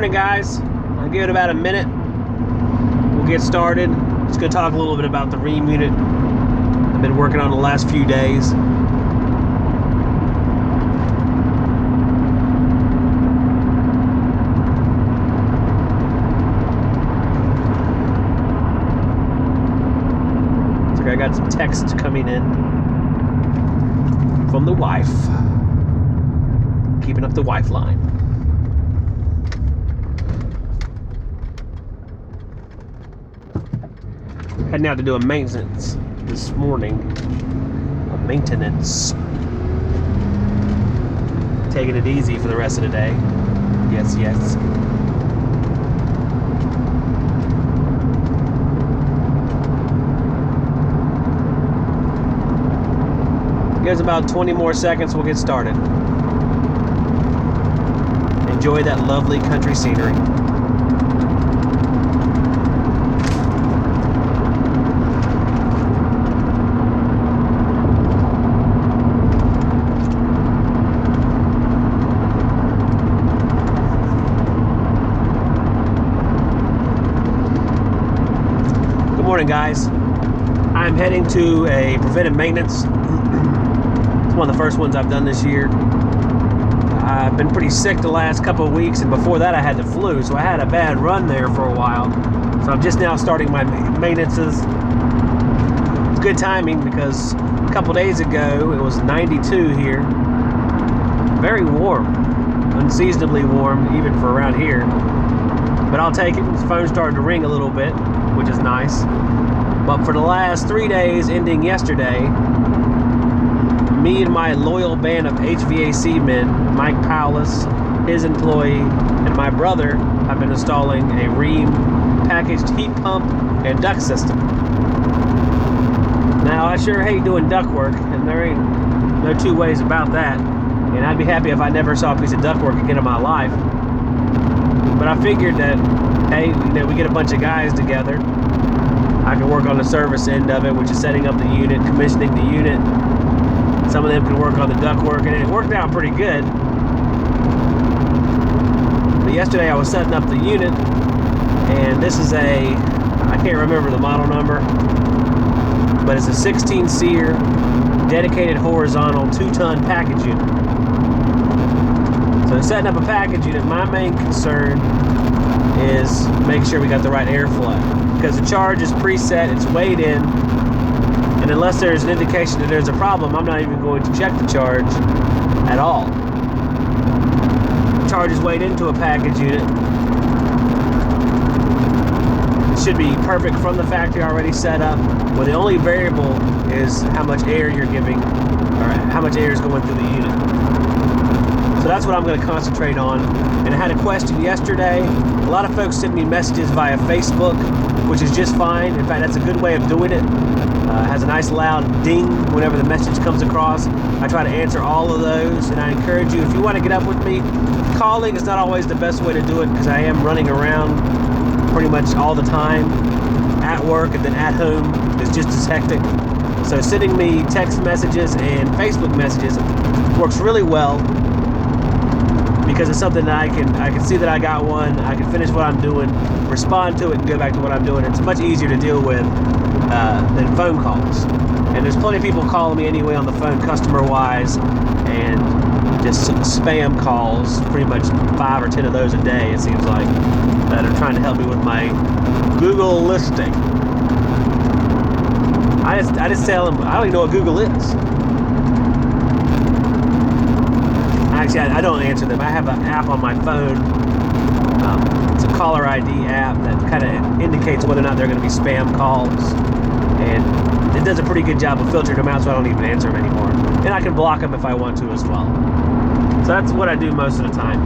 morning, guys. I'll give it about a minute. We'll get started. Just going to talk a little bit about the Rheem unit I've been working on the last few days. Looks like I got some texts coming in from the wife. Keeping up the wife line. Heading out to do a maintenance this morning. A maintenance. Taking it easy for the rest of the day. Yes, yes. Gives about 20 more seconds, we'll get started. Enjoy that lovely country scenery. Good morning, guys. I'm heading to a preventive maintenance. It's one of the first ones I've done this year. I've been pretty sick the last couple of weeks, and before that I had the flu, so I had a bad run there for a while. So I'm just now starting my maintenances. It's good timing because a couple days ago it was 92 here. Very warm, unseasonably warm even for around here. But I'll take it. The phone started to ring a little bit, which is nice. But for the last 3 days, ending yesterday, me and my loyal band of HVAC men, Mike Powless, his employee, and my brother have been installing a Rheem packaged heat pump and duct system. Now, I sure hate doing duct work, and there ain't no two ways about that. And I'd be happy if I never saw a piece of duct work again in my life. But I figured that, hey, we get a bunch of guys together. I can work on the service end of it, which is setting up the unit, commissioning the unit. Some of them can work on the duct work, and it worked out pretty good. But yesterday I was setting up the unit, and this is I can't remember the model number, but it's a 16-seer dedicated horizontal 2-ton package unit. So in setting up a package unit, my main concern is make sure we got the right airflow, because the charge is preset, it's weighed in, and unless there's an indication that there's a problem, I'm not even going to check the charge at all. The charge is weighed into a package unit. It should be perfect from the factory, already set up, where the only variable is how much air you're giving, or how much air is going through the unit. So that's what I'm going to concentrate on. And I had a question yesterday. A lot of folks sent me messages via Facebook, which is just fine. In fact, that's a good way of doing it. It has a nice loud ding whenever the message comes across. I try to answer all of those, and I encourage you, if you want to get up with me, calling is not always the best way to do it, because I am running around pretty much all the time at work, and then at home is just as hectic. So sending me text messages and Facebook messages works really well, because it's something that I can see that I got one, I can finish what I'm doing, respond to it, and go back to what I'm doing. It's much easier to deal with than phone calls. And there's plenty of people calling me anyway on the phone, customer-wise, and just spam calls, pretty much 5 or 10 of those a day, it seems like, that are trying to help me with my Google listing. I just tell them, I don't even know what Google is. Actually, I don't answer them. I have an app on my phone. It's a caller ID app that kind of indicates whether or not they're going to be spam calls. And it does a pretty good job of filtering them out, so I don't even answer them anymore. And I can block them if I want to as well. So that's what I do most of the time,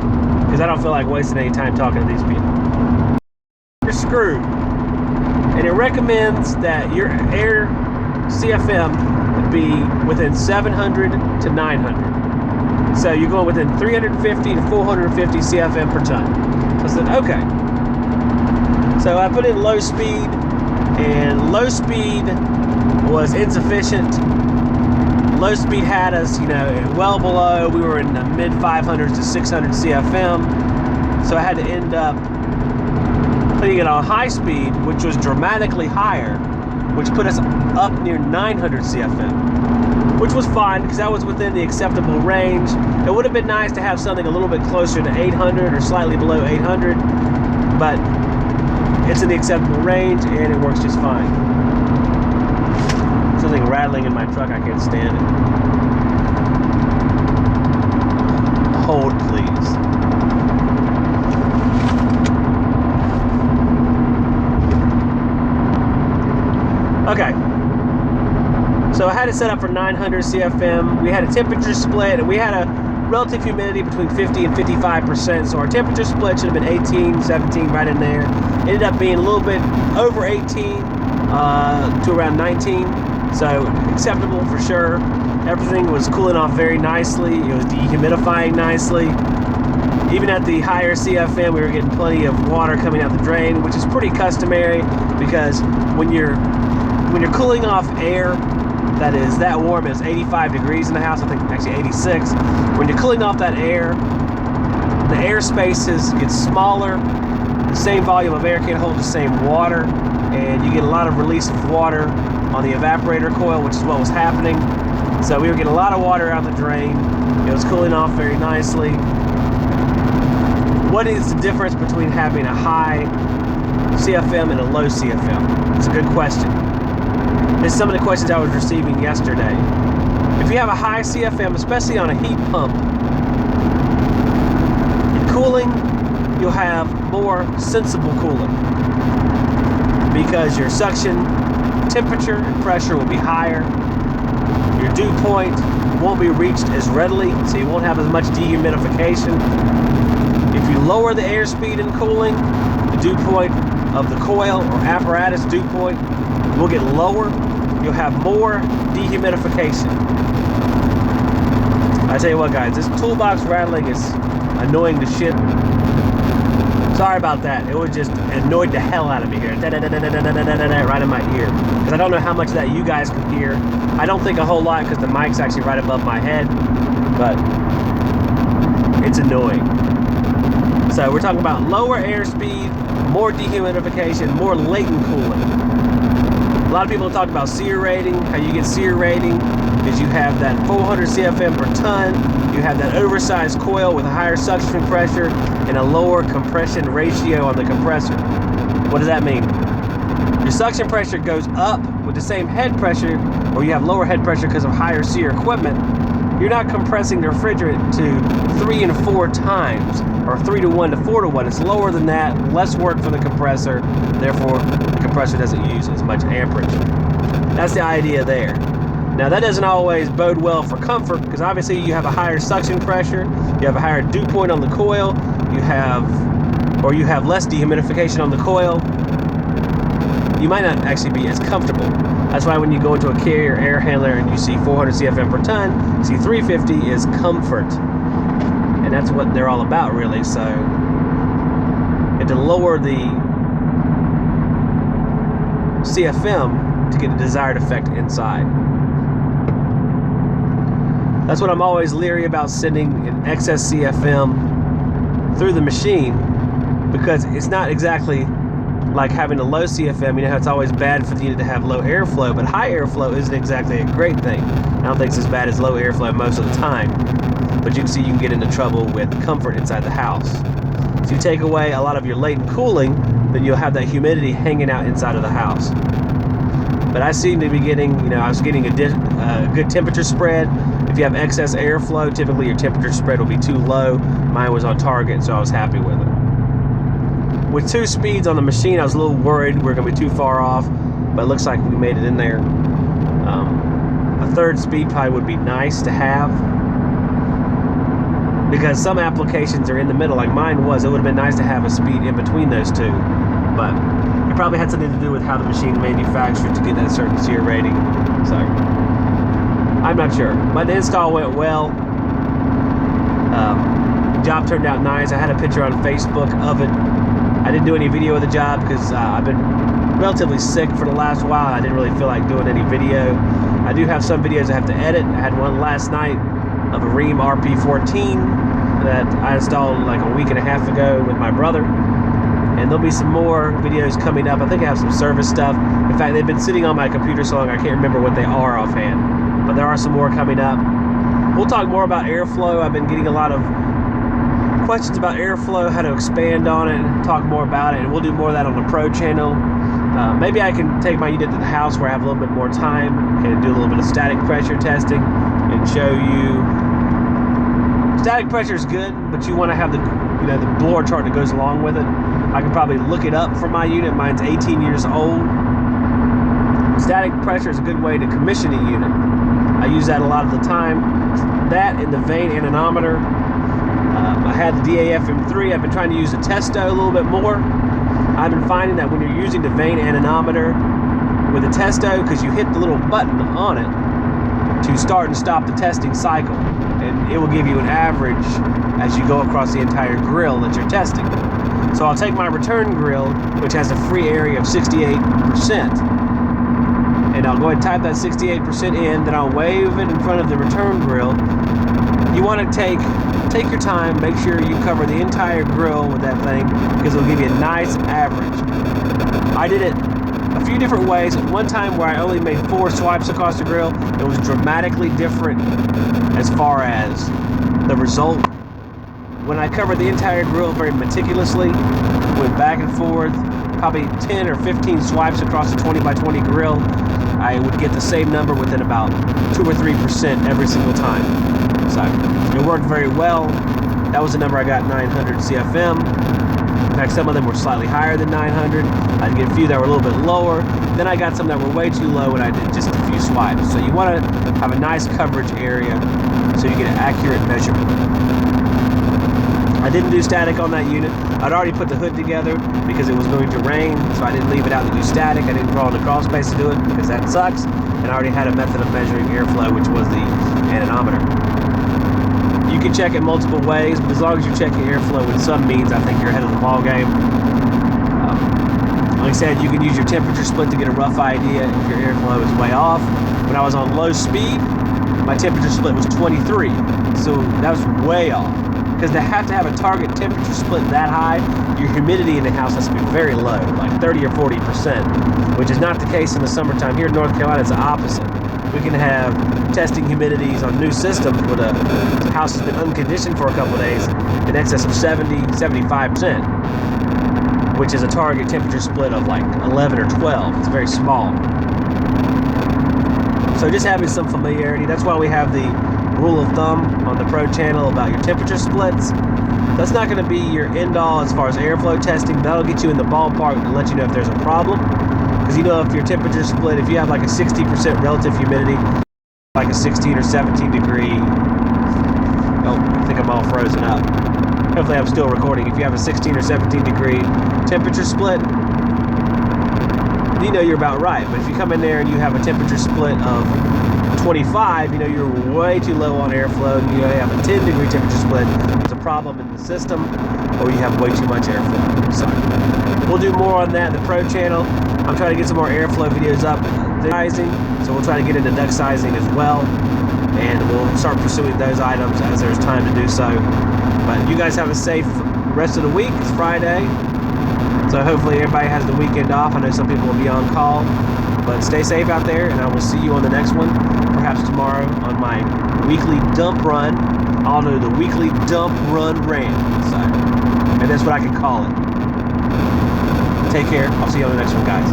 because I don't feel like wasting any time talking to these people. You're screwed. And it recommends that your air CFM be within 700 to 900. So you're going within 350 to 450 CFM per ton. So I said, okay. So I put in low speed, and low speed was insufficient. Low speed had us, well below. We were in the mid 500s to 600 CFM. So I had to end up putting it on high speed, which was dramatically higher, which put us up near 900 CFM, which was fine because that was within the acceptable range. It would have been nice to have something a little bit closer to 800 or slightly below 800, but it's in the acceptable range and it works just fine. Something rattling in my truck, I can't stand it. Hold, please. Okay, so I had it set up for 900 CFM. We had a temperature split, and we had a relative humidity between 50 and 55%, so our temperature split should have been 18, 17, right in there. Ended up being a little bit over 18 to around 19, so acceptable for sure. Everything was cooling off very nicely. It was dehumidifying nicely. Even at the higher CFM, we were getting plenty of water coming out the drain, which is pretty customary because when you're cooling off air that is that warm, it's 85 degrees in the house, I think actually 86. When you're cooling off that air, the air spaces get smaller, the same volume of air can't hold the same water, and you get a lot of release of water on the evaporator coil, which is what was happening. So we were getting a lot of water out the drain. It was cooling off very nicely. What is the difference between having a high CFM and a low CFM? It's a good question. This is some of the questions I was receiving yesterday. If you have a high CFM, especially on a heat pump, in cooling, you'll have more sensible cooling because your suction temperature and pressure will be higher. Your dew point won't be reached as readily, so you won't have as much dehumidification. If you lower the airspeed in cooling, the dew point of the coil or apparatus dew point will get lower. You'll have more dehumidification. I tell you what, guys, this toolbox rattling is annoying the shit. Sorry about that. It was just annoyed the hell out of me here. Right in my ear. Because I don't know how much of that you guys can hear. I don't think a whole lot because the mic's actually right above my head. But it's annoying. So we're talking about lower airspeed, more dehumidification, more latent cooling. A lot of people talk about sear rating. How you get sear rating is you have that 400 CFM per ton. You have that oversized coil with a higher suction pressure and a lower compression ratio on the compressor. What does that mean? Your suction pressure goes up with the same head pressure, or you have lower head pressure because of higher sear equipment. You're not compressing the refrigerant to 3 and 4 times, or 3 to 1 to 4 to 1. It's lower than that, less work for the compressor, therefore the compressor doesn't use as much amperage. That's the idea there. Now that doesn't always bode well for comfort, because obviously you have a higher suction pressure, you have a higher dew point on the coil, you have less dehumidification on the coil. You might not actually be as comfortable. That's why when you go into a carrier air handler and you see 400 CFM per ton, you see 350 is comfort. And that's what they're all about, really. So you have to lower the CFM to get the desired effect inside. That's what I'm always leery about, sending an excess CFM through the machine, because it's not exactly like having a low CFM. You know how it's always bad for the unit to have low airflow, but high airflow isn't exactly a great thing. I don't think it's as bad as low airflow most of the time, but you can see you can get into trouble with comfort inside the house. If you take away a lot of your latent cooling, then you'll have that humidity hanging out inside of the house. But I seem to be getting, I was getting a good temperature spread. If you have excess airflow, typically your temperature spread will be too low. Mine was on target, so I was happy with it. With 2 speeds on the machine, I was a little worried we're going to be too far off, but it looks like we made it in there. A 3rd speed probably would be nice to have, because some applications are in the middle, like mine was. It would have been nice to have a speed in between those two, but it probably had something to do with how the machine manufactured to get that certain sear rating. So I'm not sure, but the install went well. Job turned out nice. I had a picture on Facebook of it. I didn't do any video of the job because I've been relatively sick for the last while. I didn't really feel like doing any video. I do have some videos I have to edit. I had one last night of a Rheem RP14 that I installed like a week and a half ago with my brother. And there'll be some more videos coming up. I think I have some service stuff. In fact, they've been sitting on my computer so long I can't remember what they are offhand. But there are some more coming up. We'll talk more about airflow. I've been getting a lot of questions about airflow, how to expand on it, and talk more about it. And we'll do more of that on the Pro channel. Maybe I can take my unit to the house where I have a little bit more time and do a little bit of static pressure testing and show you. Static pressure is good, but you want to have the the blower chart that goes along with it. I can probably look it up for my unit. Mine's 18 years old. Static pressure is a good way to commission a unit. I use that a lot of the time. That and the vane anemometer. I had the DAF-M3. I've been trying to use the Testo a little bit more. I've been finding that when you're using the vane anemometer with the Testo, because you hit the little button on it to start and stop the testing cycle, and it will give you an average as you go across the entire grill that you're testing. So I'll take my return grill, which has a free area of 68%, and I'll go ahead and type that 68% in, then I'll wave it in front of the return grill. You want to take your time, make sure you cover the entire grill with that thing, because it'll give you a nice average. I did it a few different ways. One time where I only made 4 swipes across the grill, it was dramatically different as far as the result. When I covered the entire grill very meticulously, went back and forth, probably 10 or 15 swipes across the 20 by 20 grill, I would get the same number within about 2 or 3% every single time. So it worked very well. That was the number I got, 900 CFM. In fact, some of them were slightly higher than 900. I'd get a few that were a little bit lower. Then I got some that were way too low and I did just a few swipes. So you want to have a nice coverage area so you get an accurate measurement. I didn't do static on that unit. I'd already put the hood together because it was going to rain, so I didn't leave it out to do static. I didn't crawl in the crawl space to do it because that sucks. And I already had a method of measuring airflow, which was the anemometer. You can check it multiple ways, but as long as you check your airflow with some means, I think you're ahead of the ball game. Like I said, you can use your temperature split to get a rough idea if your airflow is way off. When I was on low speed, my temperature split was 23, so that was way off. Because they have to have a target temperature split that high, your humidity in the house has to be very low, like 30 or 40%, which is not the case in the summertime. Here in North Carolina, it's the opposite. We can have testing humidities on new systems where the house has been unconditioned for a couple of days in excess of 70, 75%, which is a target temperature split of like 11 or 12. It's very small. So just having some familiarity, that's why we have the rule of thumb on the Pro channel about your temperature splits. That's not going to be your end all as far as airflow testing. That'll get you in the ballpark and let you know if there's a problem. Because if your temperature split, if you have like a 60% relative humidity, like a 16 or 17 degree, oh, I think I'm all frozen up. Hopefully I'm still recording. If you have a 16 or 17 degree temperature split, you're about right. But if you come in there and you have a temperature split of 25, you're way too low on airflow, and you have a 10 degree temperature split, there's a problem in the system, or you have way too much airflow. So we'll do more on that in the Pro channel. I'm trying to get some more airflow videos up, so we'll try to get into duct sizing as well, and we'll start pursuing those items as there's time to do so. But you guys have a safe rest of the week. It's Friday, so hopefully everybody has the weekend off. I know some people will be on call, but stay safe out there, and I will see you on the next one, perhaps tomorrow on my weekly dump run. I'll do the weekly dump run rant, so, and that's what I can call it. Take care. I'll see you on the next one, guys.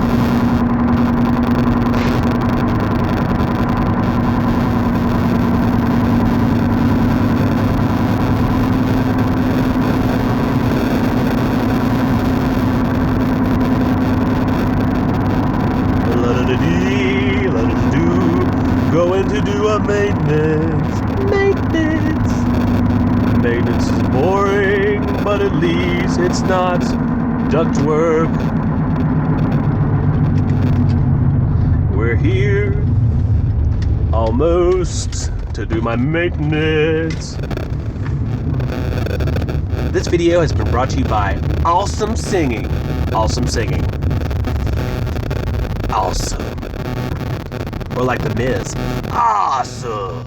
Going to do a maintenance. Maintenance is boring, but at least it's not duct work. We're here almost to do my maintenance. This video has been brought to you by Awesome Singing. Awesome Singing. Awesome. Or like The Miz. Awesome.